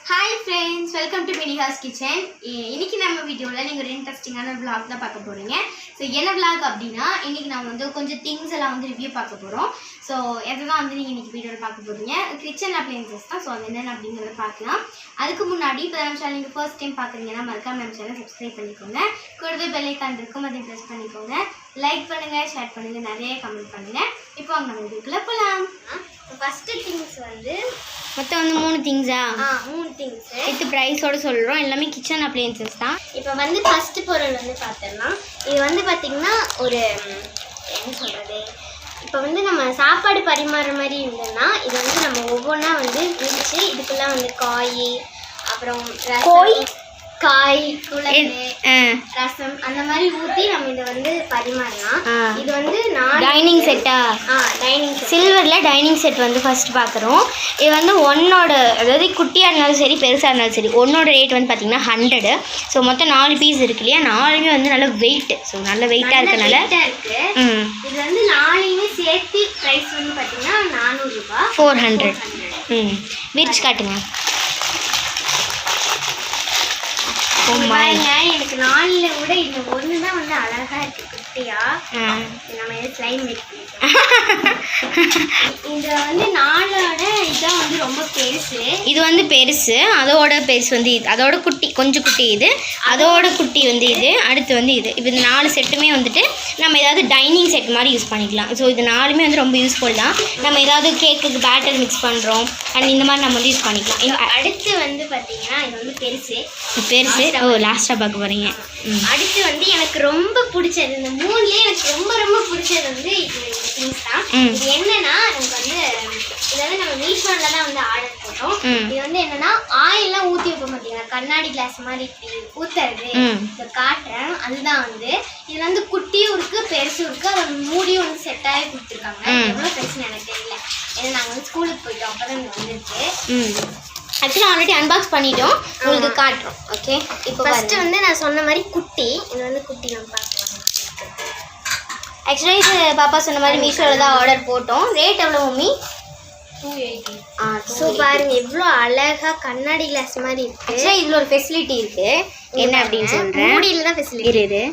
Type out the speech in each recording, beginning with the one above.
Hi friends, welcome to Miniha's Kitchen. இன்னைக்கு நம்ம வீடியோல நீங்க ஒரு இன்ட்ரஸ்டிங்கான vlog தான் பார்க்க போறீங்க. சோ என்ன vlog அப்படினா இன்னைக்கு நாம வந்து கொஞ்சம் things எல்லாம் வந்து ரிவ்யூ பார்க்க போறோம். சோ எதெல்லாம் வந்து நீங்க இன்னைக்கு வீடியோல பார்க்க போறீங்க kitchen appliances தான். சோ அது என்னன்னு அப்படிங்கறத பார்க்கலாம். அதுக்கு முன்னாடி இப்ப நம்ம சேனல் நீங்க first time பார்க்கறீங்கன்னா மறக்காம நம்ம சேனலை subscribe பண்ணிக்கோங்க. கூடவே bell icon இருக்கும் அதையும் press பண்ணிக்கோங்க. லைக் பண்ணுங்க, ஷேர் பண்ணுங்க, நிறைய கமெண்ட் பண்ணுங்க. இப்போ வாங்க நம்ம வீடியோக்குள்ள போலாம். ஃபர்ஸ்ட் திங்ஸ் வந்து மொத்தம் வந்து 3 திங்ஸா? 3 திங்ஸ். வித் பிரைஸோட சொல்றோம். எல்லாமே கிச்சன் அப்ளையன்சஸ் தான். இப்போ வந்து ஃபர்ஸ்ட் பொருள் வந்து பார்த்தறலாம். இது வந்து பாத்தீங்கன்னா ஒரு என்ன சொல்றது? இப்போ வந்து நம்ம சாப்பாடு பரிமாறுற மாதிரி இருந்ததுன்னா இது வந்து நம்ம ஒவ்வொன்றா வந்து பிரிச்சு இதுக்குள்ள வந்து அப்புறம் காய் குழம்பு ரசம் அந்த மாதிரி ஊற்றி நம்ம இதை வந்து பரிமாறலாம். இது வந்து டைனிங் செட்டா? Dining set. சில்வரில் டைனிங் செட் வந்து ஃபர்ஸ்ட் பார்க்குறோம். இது வந்து ஒன்னோட, அதாவது குட்டியாக இருந்தாலும் சரி பெருசாக இருந்தாலும் சரி, ஒன்னோட ரேட் வந்து பார்த்தீங்கன்னா 100. ஸோ மொத்தம் 4 பீஸ் இருக்கு இல்லையா, 4மே வந்து நல்ல வெயிட். ஸோ நல்ல வெயிட்டாக இருக்கனால இருக்கு. இது வந்து 4மே சேர்த்து ப்ரைஸ் வந்து பார்த்தீங்கன்னா 400 ரூபாய். 400. விரிச்சு காட்டுங்க. பாருங்க, எனக்கு 4ல விட இந்த ஒன்று தான் வந்து அழகா இருக்கு குட்டியா. நம்ம இது ஸ்லைம் மேக் பண்ணிக்கலாம். இது வந்து 4ஓட இதான் வந்து ரொம்ப பெருசு. இது வந்து பெருசு, அதோட பெருசு வந்து இது, அதோட குட்டி கொஞ்சம் குட்டி இது, அதோட குட்டி வந்து இது, அடுத்து வந்து இது. இப்போ இந்த 4 செட்டுமே வந்துட்டு நம்ம ஏதாவது டைனிங் செட் மாதிரி யூஸ் பண்ணிக்கலாம். ஸோ இது 4மே வந்து ரொம்ப யூஸ்ஃபுல் தான். நம்ம ஏதாவது கேக்குக்கு பேட்டர் மிக்ஸ் பண்ணுறோம் அண்ட் இந்த மாதிரி நம்ம வந்து யூஸ் பண்ணிக்கலாம். அடுத்து வந்து பார்த்தீங்கன்னா இது வந்து பெருசு. ஓ லாஸ்ட்டாக பார்க்க போகிறீங்க. அடுத்து வந்து எனக்கு ரொம்ப பிடிச்சது, இந்த 3லேயே எனக்கு ரொம்ப ரொம்ப பிடிச்சது வந்து இது திங்ஸ் தான். இது என்னன்னா, நமக்கு வந்து இது வந்து நம்ம மீஷோல தான் வந்து ஆர்டர் போட்டோம். இது வந்து என்னன்னா ஆயில்லாம் ஊற்றி வைக்க மாட்டீங்களா, கண்ணாடி கிளாஸ் மாதிரி ஊத்துறது, இதை காட்டுறேன். அதுதான் வந்து இதுல வந்து குட்டியும் இருக்கு பெருசும் இருக்கு. அதோட மூடியும் வந்து செட்டாகவே கொடுத்துருக்காங்க. எவ்வளோ பெருசுன்னு எனக்கு தெரியல, ஏன்னா நாங்கள் வந்து ஸ்கூலுக்கு போயிட்டோம், அப்போதான் இங்கே வந்துருக்கு. ஆக்சுவலாக ஆல்ரெடி அன்பாக்ஸ் பண்ணிட்டோம், உங்களுக்கு காட்டுறோம். ஓகே, இப்போ ஃபர்ஸ்ட் வந்து நான் சொன்ன மாதிரி குட்டி, இது வந்து குட்டி நம்ம பார்க்கலாம். ஆக்சுவலாக இது பாப்பா சொன்ன மாதிரி மீஷோவில் தான் ஆர்டர் போட்டோம். ரேட் எவ்வளோ மம்மி? 280. ஸோ பாருங்க எவ்வளோ அழகா கண்ணாடி கிளாஸ் மாதிரி இருக்கு. ஆக்சுவலாக இதில் ஒரு ஃபெசிலிட்டி இருக்கு. என்ன அப்படின்னு சொல்கிறேன், மூடியில் தான் ஃபெசிலிட்டி இரு.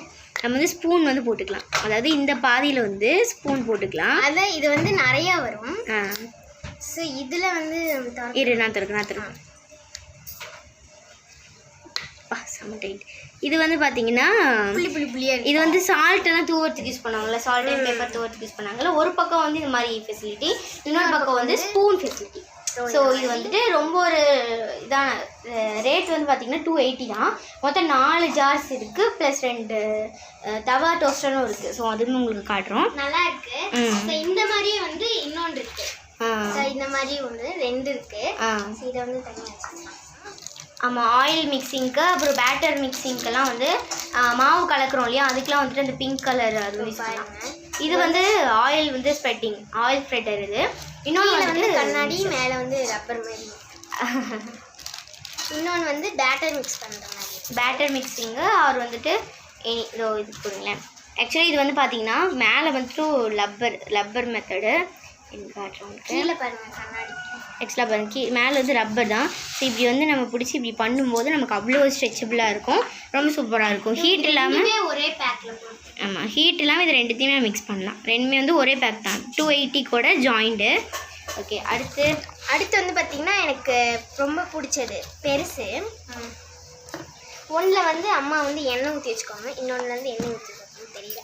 நம்ம வந்து ஸ்பூன் வந்து போட்டுக்கலாம், அதாவது இந்த பாதியில் வந்து ஸ்பூன் போட்டுக்கலாம். அதான் இது வந்து நிறையா வரும். ஸோ இதில் வந்து நான் திறக்கிறேன். இது வந்து பார்த்தீங்கன்னா இது வந்து சால்ட் எல்லாம் தூவறதுக்கு யூஸ் பண்ணாங்கல்ல, சால்ட் அண்ட் பேப்பர் தூவறதுக்கு யூஸ் பண்ணாங்கல்ல. ஒரு பக்கம் வந்து இது மாதிரி ஃபெசிலிட்டி, இன்னொரு பக்கம் வந்து ஸ்பூன் ஃபெசிலிட்டி. ஸோ இது வந்துட்டு ரொம்ப ஒரு இதான ரேட் வந்து பார்த்தீங்கன்னா 280 தான். மொத்தம் 4 ஜார்ஸ் இருக்குது, ப்ளஸ் 2 தவா டோஸ்டரும் இருக்குது. ஸோ அதுவும் உங்களுக்கு காட்டுறோம். நல்லா இருக்கு. இந்த மாதிரியே வந்து இன்னொன்று இருக்கு. இந்த மாதிரி ஒன்று 2 இருக்கு. இதை வந்து தனியாக ஆமாம், ஆயில் மிக்சிங்க்கு அப்புறம் பேட்டர் மிக்சிங்க்கெல்லாம் வந்து மாவு கலக்கிறோம் இல்லையா, அதுக்கெலாம் வந்துட்டு அந்த பிங்க் கலர் அது யூஸ் பண்ணலாம். இது வந்து ஆயில் வந்து ஸ்ப்ரெட்டிங், ஆயில் ஸ்ப்ரெட்டர். இது இன்னொன்று வந்து கண்ணாடி, மேலே வந்து ரப்பர் மாதிரி. இன்னொன்று வந்து பேட்டர் மிக்ஸ் பண்ணுற மாதிரி, பேட்டர் மிக்சிங்கு. அவர் வந்துட்டு இதோ இது கொடுங்களேன். ஆக்சுவலி இது வந்து பார்த்தீங்கன்னா மேலே வந்துட்டு லப்பர் மெத்தடு காட்டுறோம். கீழே பாருங்கள் கண்ணாடி. ஆக்சுவலாக பாருங்க, மேலே வந்து ரப்பர் தான். ஸோ இப்படி வந்து நம்ம பிடிச்சி இப்படி பண்ணும்போது நமக்கு அவ்வளோ ஸ்ட்ரெச்சபிளாக இருக்கும், ரொம்ப சூப்பராக இருக்கும். ஹீட் இல்லாமல் ஒரே பேக்கில் போட்டு. ஆமாம், ஹீட் இல்லாமல் இது ரெண்டுத்தையுமே மிக்ஸ் பண்ணலாம். ரெண்டுமே வந்து ஒரே பேக் தான், 280 கூட ஜாயிண்ட்டு. ஓகே, அடுத்து வந்து பார்த்திங்கன்னா எனக்கு ரொம்ப பிடிச்சது பெருசு. ஒன்றில் வந்து அம்மா வந்து எண்ணெய் ஊற்றி வச்சுக்கோங்க, இன்னொன்றில் வந்து எண்ணெய் ஊற்றி வச்சுக்கோங்க தெரியல.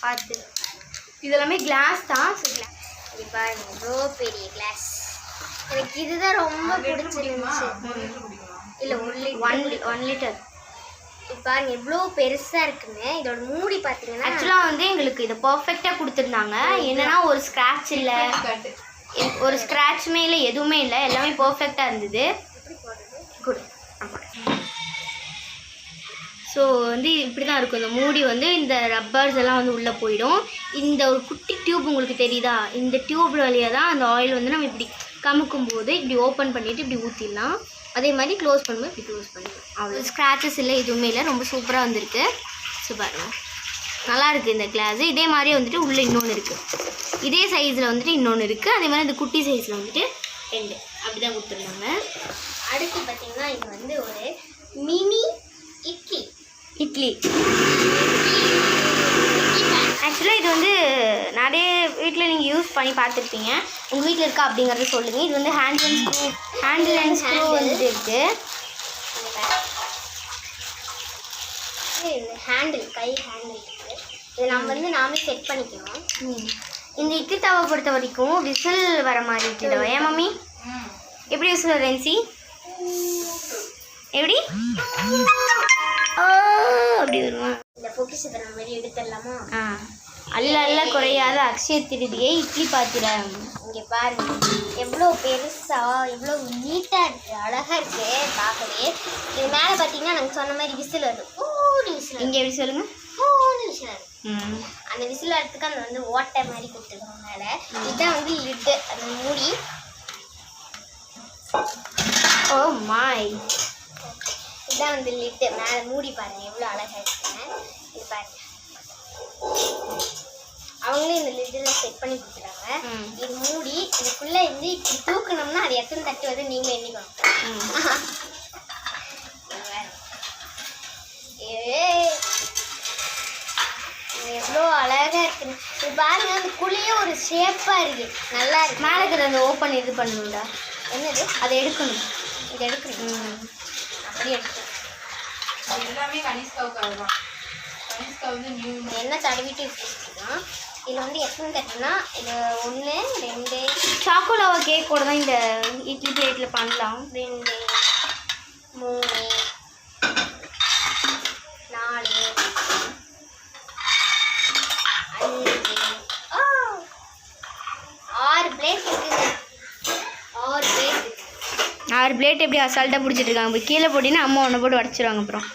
பார்த்து இதெல்லாமே கிளாஸ் தான். ஸோ கிளாஸ் இது பாருங்க, எவ்வளோ பெரிய கிளாஸ். எனக்கு இதுதான் ரொம்ப பிடிச்சிருந்துச்சு. இல்லை 1 லிட்டர். இது பாருங்க எவ்வளோ பெருசாக இருக்குங்க. இதோட மூடி பார்த்தீங்கன்னா ஆக்சுவலாக வந்து எங்களுக்கு இதை பர்ஃபெக்டாக கொடுத்துருந்தாங்க. என்னன்னா ஒரு ஸ்க்ராட்ச் இல்லை, ஒரு ஸ்க்ராட்சுமே இல்லை, எதுவுமே இல்லை, எல்லாமே பர்ஃபெக்டாக இருந்தது. குட். ஸோ வந்து இப்படி தான் இருக்கும். இந்த மூடி வந்து இந்த ரப்பர்ஸ் எல்லாம் வந்து உள்ளே போயிடும். இந்த ஒரு குட்டி டியூப் உங்களுக்கு தெரியுதா, இந்த டியூப் வழியாக தான் அந்த ஆயில் வந்து நம்ம இப்படி கமுக்கும் போது இப்படி ஓப்பன் பண்ணிவிட்டு இப்படி ஊற்றிடலாம். அதே மாதிரி க்ளோஸ் பண்ணும்போது இப்படி க்ளோஸ் பண்ணிடலாம். அவ்வளோ ஸ்க்ராச்சஸ் இல்லை, எதுவுமே இல்லை, ரொம்ப சூப்பராக வந்திருக்கு. ஸோ பாருங்கள், நல்லாயிருக்கு இந்த கிளாஸு. இதே மாதிரியே வந்துட்டு உள்ளே இன்னொன்று இருக்குது, இதே சைஸில் வந்துட்டு இன்னொன்று இருக்குது. அதே மாதிரி இந்த குட்டி சைஸில் வந்துட்டு 2 அப்படி தான் கொடுத்துருந்தாங்க. அடுத்து பார்த்தீங்கன்னா இது வந்து ஒரு மினி இட்லி ஆக்சுவலாக இது வந்து நிறைய வீட்டில் நீங்கள் யூஸ் பண்ணி பார்த்துருப்பீங்க. உங்கள் வீட்டில் இருக்கா அப்படிங்கிறத சொல்லுங்கள். இது வந்து ஹேண்டில் அண்ட் ஸ்க்ரூ வந்துட்டு இருக்குது. ஹேண்டில் கை ஹேண்டில் இருக்குது. இது நம்ம வந்து நாமே செட் பண்ணிக்கலாம். இந்த இட்லி தவை பொறுத்த வரைக்கும் விசில் வர மாதிரி இட்லி தவை. ஏன் மம்மி எப்படி விசில் வருதுன்சி? எப்படி அப்படி வருமா? இந்த பொக்கிஷத்தை நம்ம வெளியே எடுத்துடலாமா? அல்ல குறையாத அக்ஷய திருதியை இட்லி பாத்திரம். இங்கே பாருங்க எவ்வளோ பெருசாக எவ்வளோ நீட்டாக இருக்குது, அழகாக இருக்குது பார்க்கவே. இது மேலே பார்த்தீங்கன்னா நாங்கள் சொன்ன மாதிரி விசில் வருது. விசில் இங்கே எப்படி சொல்லுங்க? விசில் வருது. அந்த விசில் வரத்துக்கு அந்த வந்து ஓட்டை மாதிரி கொடுத்துருக்கோம் மேலே. இதுதான் வந்து லிட்டு, அந்த மூடி. ஓ மாய், இதுதான் வந்து லிட்டு, மேலே மூடி பாருங்க எவ்வளோ அழகாக இருக்குங்க. இது பாருங்க அவங்களே இந்த லிட்டில் செட் பண்ணி கொடுத்துட்டாங்க. இது மூடி இதுக்குள்ளே இருந்து இப்படி தூக்கணும்னா அது எத்தனை தட்டு வந்து நீங்களே எண்ணிக்கணும். எவ்வளோ அழகாக இருக்குங்க. இது பாருங்க அந்த குள்ளேயே ஒரு ஷேப்பாக இருக்குது, நல்லா இருக்கு. மேலே இருக்கிற அந்த ஓப்பன் இது பண்ணணும்டா. என்னது? அதை எடுக்கணும். இது எடுக்கணும். அப்படியே எடுக்கணும். எல்லாமே கனிஷ்காவுக்காக தான். கனிஷ்கா வந்து நியூ என்ன தடவிட்டு வச்சுருக்கோம். இதில் வந்து எத்தனை தட்டுனா இது 1 2 சாக்கோலாவா கேக் கூட தான் இந்த இட்லி பிளேட்டில் பண்ணலாம். 2 3 4 5 6 பிளேட் இருக்குங்க. 6 பிளேட் இருக்கு. 6 பிளேட் எப்படி அசால்ட்டாக பிடிச்சிட்டு இருக்காங்க. இப்போ கீழே போட்டிங்கன்னா அம்மா ஒன்று போட்டு உடச்சிருவாங்க. அப்புறம்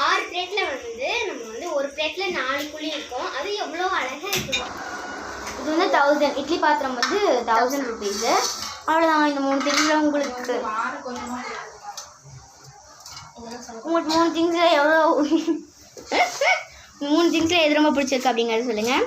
6 பிளேட்டில் வந்து நம்ம வந்து ஒரு பிளேட்டில் 4 குழி இருக்கும். அது எவ்வளோ அழகாக இருக்கும். இது வந்து 1000 இட்லி பாத்திரம் வந்து 1000 ருபீஸு. அவ்வளோதான். இந்த 3 திங்ஸில் உங்களுக்கு வாரம் கொஞ்சமாக உங்களுக்கு 3 திங்ஸில் எவ்வளோ 3 திங்ஸில் எது ரொம்ப பிடிச்சிருக்கு அப்படிங்கிறத சொல்லுங்கள்.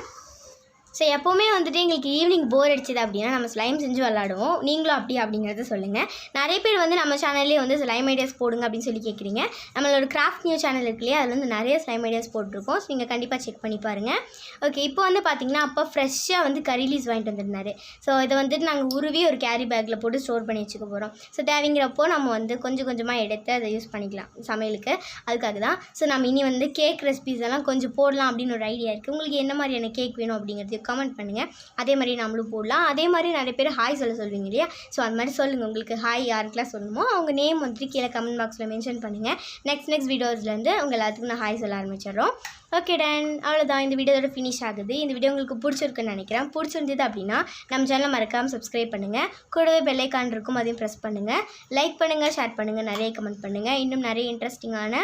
ஸோ எப்போவுமே வந்துட்டு எங்களுக்கு ஈவினிங் போர் அடிச்சது அப்படின்னா நம்ம ஸ்லைம் செஞ்சு விளாடுவோம். நீங்களும் அப்படிங்கிறத சொல்லுங்கள். நிறைய பேர் வந்து நம்ம சேனல்லே வந்து ஸ்லைம் ஐடியாஸ் போடுங்க அப்படின்னு சொல்லி கேட்குறீங்க. நம்மளோட கிராஃப்ட் நியூ சேனல் இருக்கு இல்லையா, அதில் வந்து நிறைய ஸ்லைம் ஐடியாஸ் போட்டிருக்கோம். ஸோ நீங்கள் கண்டிப்பாக செக் பண்ணி பாருங்கள். ஓகே, இப்போ வந்து பார்த்திங்கன்னா அப்போ ஃப்ரெஷ்ஷாக வந்து கறி லீஸ் வாங்கிட்டு வந்துருந்தாரு. ஸோ இதை வந்துட்டு நாங்கள் உருவி ஒரு கேரி பேக்கில் போட்டு ஸ்டோர் பண்ணி வச்சுக்க போகிறோம். ஸோ தேவைங்கிறப்போ நம்ம வந்து கொஞ்சம் கொஞ்சமாக எடுத்து அதை யூஸ் பண்ணிக்கலாம் சமையலுக்கு. அதுக்காக தான். ஸோ நம்ம இனி வந்து கேக் ரெசிபீஸ் எல்லாம் கொஞ்சம் போடலாம் அப்படின்னு ஒரு ஐடியா இருக்குது. உங்களுக்கு என்ன மாதிரியான கேக் வேணும் அப்படிங்கிறது கமெண்ட் பண்ணுங்கள். அதே மாதிரி நம்மளும் போடலாம். அதே மாதிரி நிறைய பேர் ஹாய் சொல்லுவீங்க இல்லையா, ஸோ அது மாதிரி சொல்லுங்கள். உங்களுக்கு ஹாய் யாருக்கெல்லாம் சொல்லணுமோ அவங்க நேம் வந்துட்டு கீழே கமெண்ட் பாக்ஸில் மென்ஷன் பண்ணுங்கள். நெக்ஸ்ட் வீடியோஸ்லேருந்து உங்கள் எல்லாத்துக்கும் நான் ஹாய் சொல்ல ஆரம்பிச்சிடுறோம். ஓகே டன், அவ்வளோதான். இந்த வீடியோட ஃபினிஷ் ஆகுது. இந்த வீடியோ உங்களுக்கு பிடிச்சிருக்குன்னு நினைக்கிறேன். பிடிச்சிருந்தது அப்படின்னா நம்ம சேனலை மறக்காமல் சப்ஸ்கிரைப் பண்ணுங்கள். கூடவே பெல் ஐகான் இருக்கும், அதையும் ப்ரெஸ் பண்ணுங்கள். லைக் பண்ணுங்கள், ஷேர் பண்ணுங்கள், நிறைய கமெண்ட் பண்ணுங்கள். இன்னும் நிறைய இன்ட்ரெஸ்டிங்கான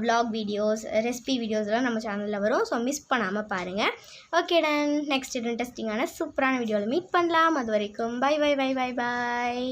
vlog வீடியோஸ், ரெசிபி வீடியோஸ்லாம் நம்ம சேனலில் வரும். ஸோ மிஸ் பண்ணாமல் பாருங்கள். ஓகே டன், நெக்ஸ்ட் இன்ட்ரெஸ்டிங்கான சூப்பரான வீடியோவில் மீட் பண்ணலாம். அது வரைக்கும் பை பை பை பை பாய்.